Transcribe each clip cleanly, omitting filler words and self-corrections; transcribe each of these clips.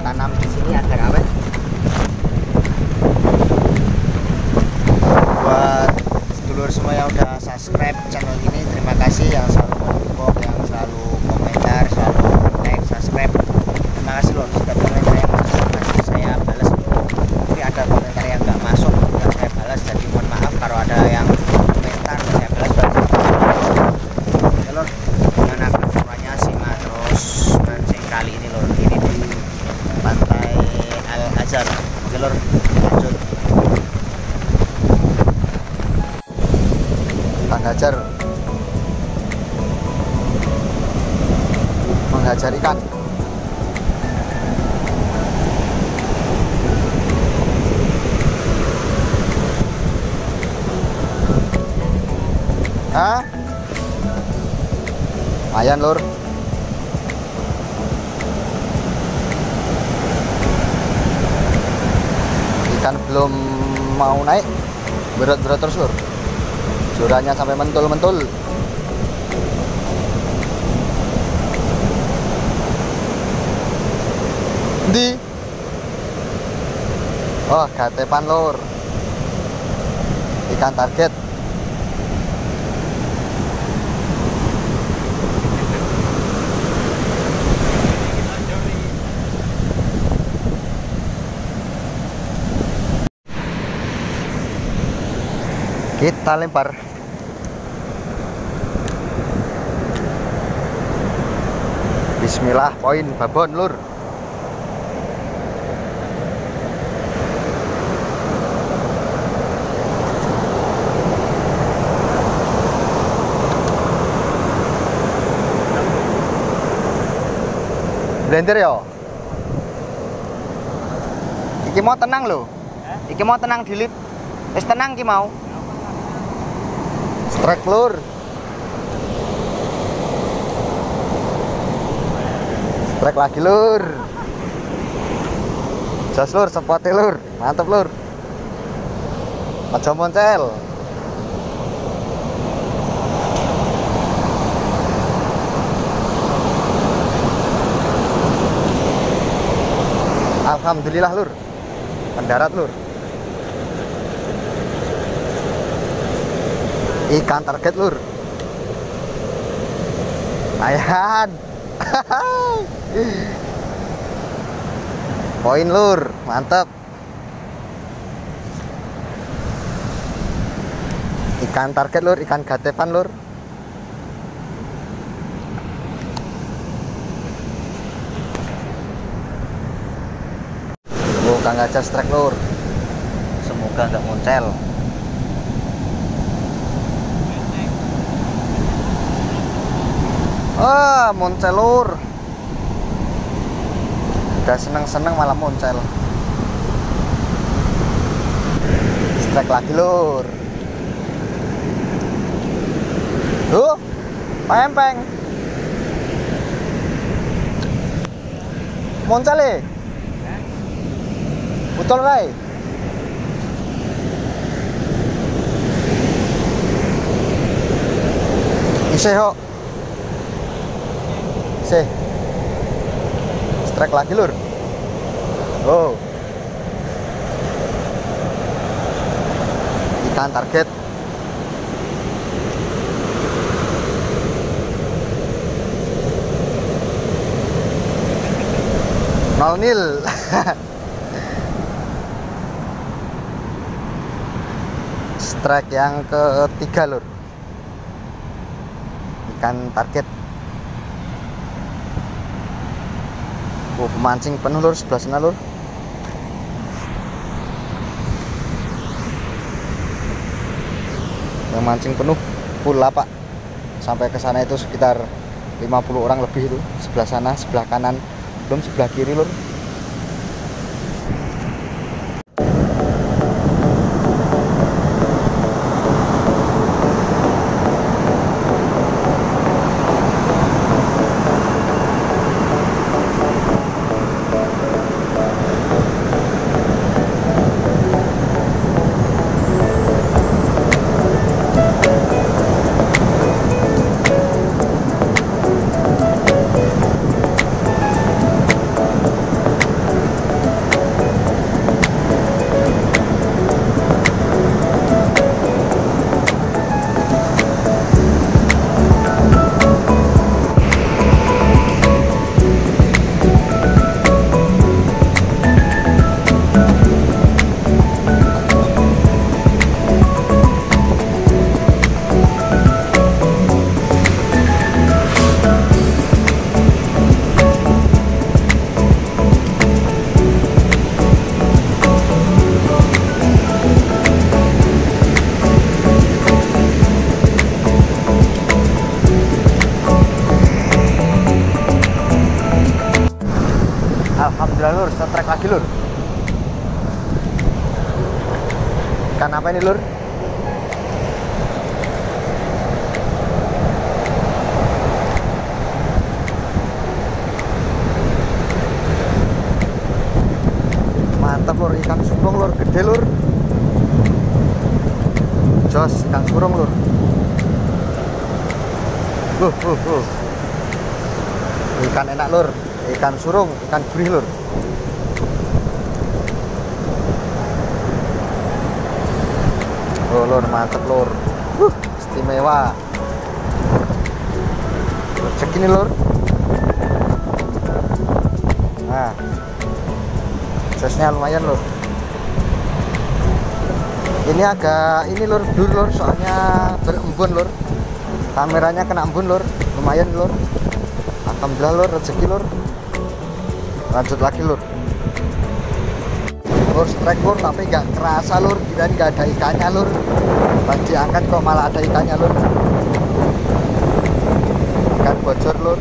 tanam di sini agar awet. Buat sedulur semua yang udah subscribe channel ini, terima kasih. Yang selalu mendukung, yang selalu komentar, selalu like, subscribe, terima kasih loh. Setiap komentar yang masuk pasti saya balas. Tapi ada komentar yang nggak masuk nggak saya balas, jadi mohon maaf kalau ada yang komentar saya balas. Lur, gimana keseruannya simak terus mancing kali ini lur. Ini di pantai Al Azhar. Oke lur, lanjut. Menghajar ikan. Hah? Lumayan lur. Ikan belum mau naik, berat-berat terus lur. Jorannya sampai mentul-mentul. Di oh, gatepan lur. Ikan target. Kita lempar. Bismillah, poin babon lur. Blender ya. Iki mau tenang lho. Iki mau tenang dilip. Wis tenang ki mau. Strike lur. Strike lagi lur. Jas lur, sepote lur. Mantap lur. Aja moncel. Alhamdulillah lur. Mendarat lur. Ikan target lur. Ayan. Poin lur, mantap. Ikan target lur, ikan gatepan lur. Kang Gajah strike lur. Semoga nggak moncel. Ah, moncel lur. Udah seneng-seneng malah moncel. Strike lagi lur. Tuh, pempeng. Moncel ya? Betul Rai. Isih kok. Sih. Strike lagi lur. Oh. Ikan target. Nol nil. Strike yang ketiga lur. Ikan target. Oh, pemancing penuh lur sebelah sana lur. Yang mancing penuh full lapak. Sampai ke sana itu sekitar 50 orang lebih itu. Sebelah sana, sebelah kanan, belum sebelah kiri lur. alhamdulillah lur, setrek lagi lur. Ikan apa ini lur? Mantap lur, ikan surung lur, gede lur. Jos, ikan surung lur. Ikan enak lur, ikan surung, ikan gurih lur. Oh lur, mantep lur. Istimewa. Cek ini lur. Nah, size-nya lumayan lur. Ini agak ini lur, blur lur, soalnya berembun lur. Kameranya kena embun lur, lumayan lur. Alhamdulillah lur, rezeki lur. Lanjut lagi lur. Lur strike lur, tapi nggak kerasa lur, kirain nggak ada ikannya lur. Pas diangkat kok malah ada ikannya lur. Ikan bocor lur.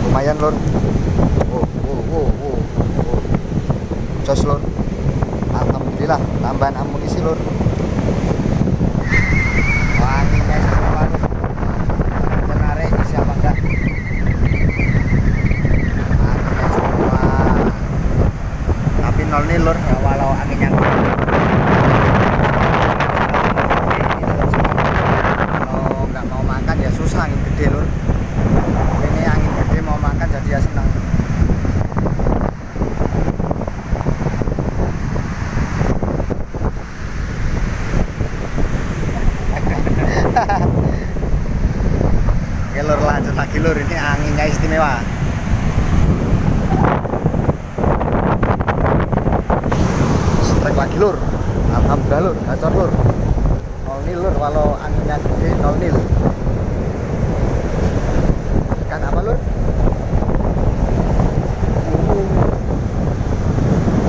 Lumayan lur. Jos lur. Alhamdulillah, tambahan amunisi lur. Wanginya semua lur. Menarik siapa enggak? Anginnya semua. Tapi nol nih lur, ya, walau anginnya kalau nggak mau makan ya susah, angin gede lur. Ini angin gede mau makan jadi ya senang. Oke lur, lanjut lagi lur, ini anginnya istimewa. Strike lagi lur. Alhamdulillah lur, gacor lur. 0-0 lur, walau anginnya gede 0-0. Ikan apa lur?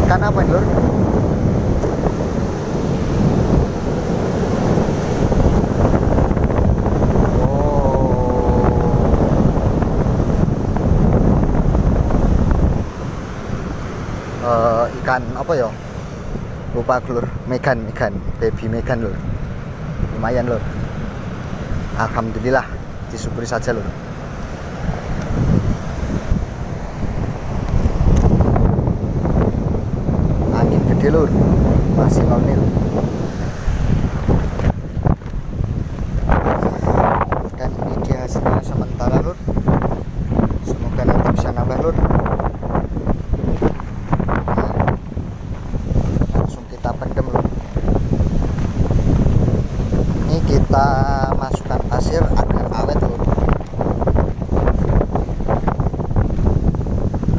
Ikan apa lur? Ikan apa ya, lupa lur. Megan, baby Megan lur. Lumayan lur, alhamdulillah, disyukuri saja lur. Angin gede lur, masih 0-0. Dan ini dia hasilnya sementara lur, semoga nanti bisa nambah lur. Kita masukkan pasir agar awet lur.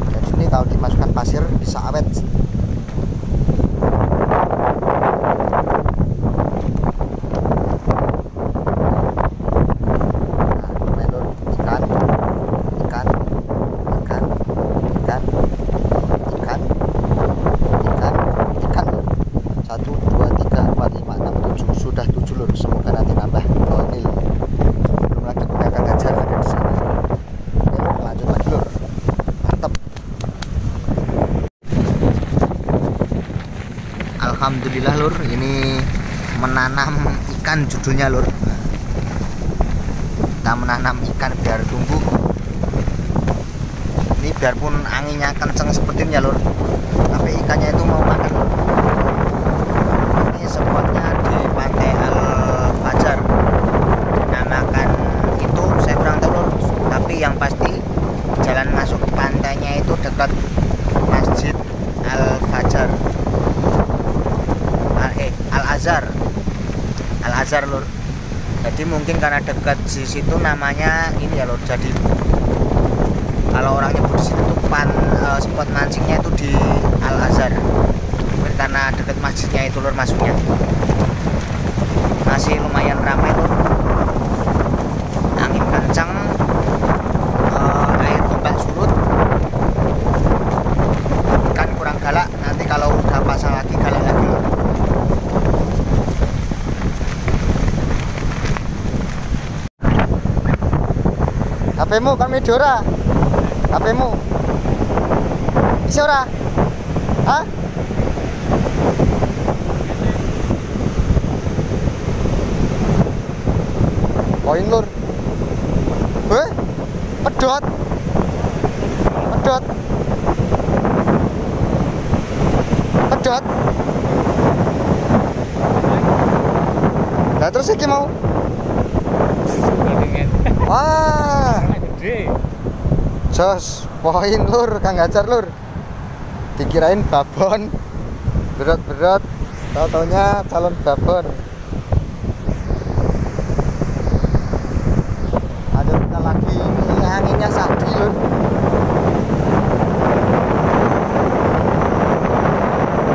Dan sini kalau dimasukkan pasir bisa awet. Nah, lur, ikan lur. 1, 2, 3, 4, 5, 6, 7, sudah 7 lur. Semoga nanti nambah 0-0. Belum lagi pedagang ajar ada di sana. Oke lur, lanjut lagi lur. Mantap. Alhamdulillah lur, ini menanam ikan judulnya lur. Kita menanam ikan biar tumbuh. Ini biarpun anginnya kenceng seperti ini ya lur, tapi ikannya itu mau makan lur. Spotnya di Pantai Al Fajar, dinamakan itu saya kurang tahu lur, tapi yang pasti jalan masuk pantainya itu dekat Masjid Al Fajar, Al Azhar lur. Jadi mungkin karena dekat di situ namanya ini ya lur. Jadi kalau orang nyebut di situ tuh spot mancingnya itu di Al Azhar. Karena dekat masjidnya itu lur masuknya. Masih lumayan ramai lur, angin kencang, air tombak surut, ikan kurang galak. Nanti kalau udah pasang lagi galak lagi lur. HP-mu kan Medora. HP-mu. Isi ora? Hah? Koin lur. Heh? Pedot. Pedot. Pedot. Lah terus iki mau. Wah. Jos, poin lur, Kang Gajar lur. Dikirain babon. Berat-berat. Tau-taunya calon babon. Ada kita lagi, ini anginnya sadi lur.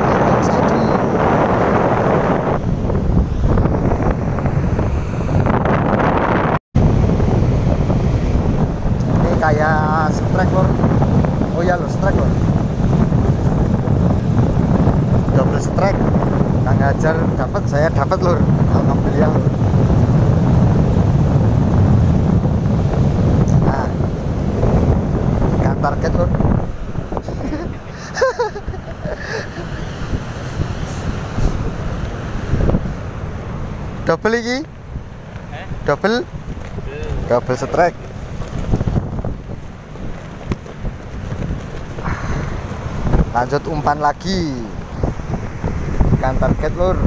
Angin sadi. Ini kayak strike lur. Oh ya lur, strike lur. Double strike. Kang Gajar dapat, saya dapat lur. Alhamdulillah lur. Nah, ikan target lur. Double lagi. Double strike. Lanjut umpan lagi. Ikan target lur.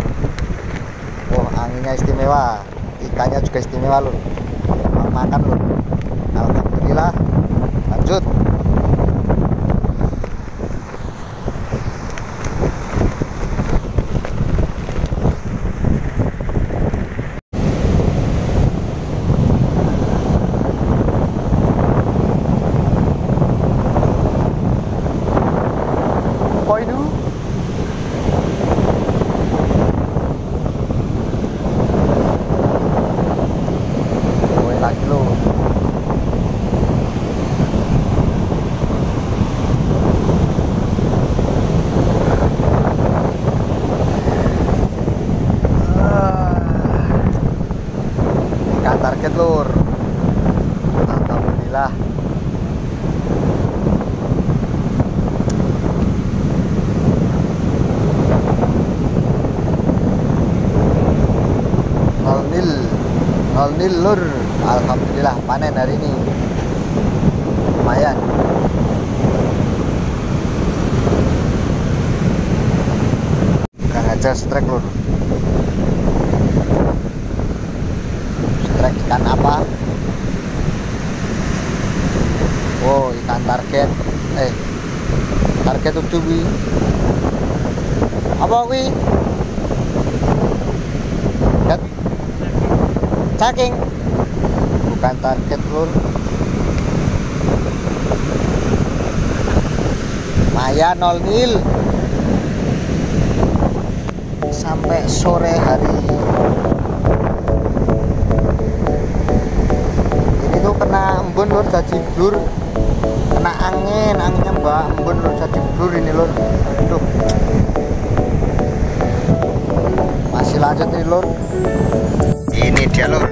Wah, anginnya istimewa, ikannya juga istimewa lur. Makan lur. Alhamdulillah. Lanjut. Poin dulu. Lagi lo. Ikan target lur. Alhamdulillah. Nol nil lur. Alhamdulillah panen hari ini lumayan. Kang Gajar strike lur. Strike ikan apa? Oh, ikan target. Target itu wi. Apa wi? Cacing. Bukan target lur. Maya 0-0 sampai sore hari. Ini tuh kena embun lur, jadi blur. Kena anginnya mbak embun lur, jadi blur ini lur. Aduh. Masih lanjut nih lur. Ini dia lur.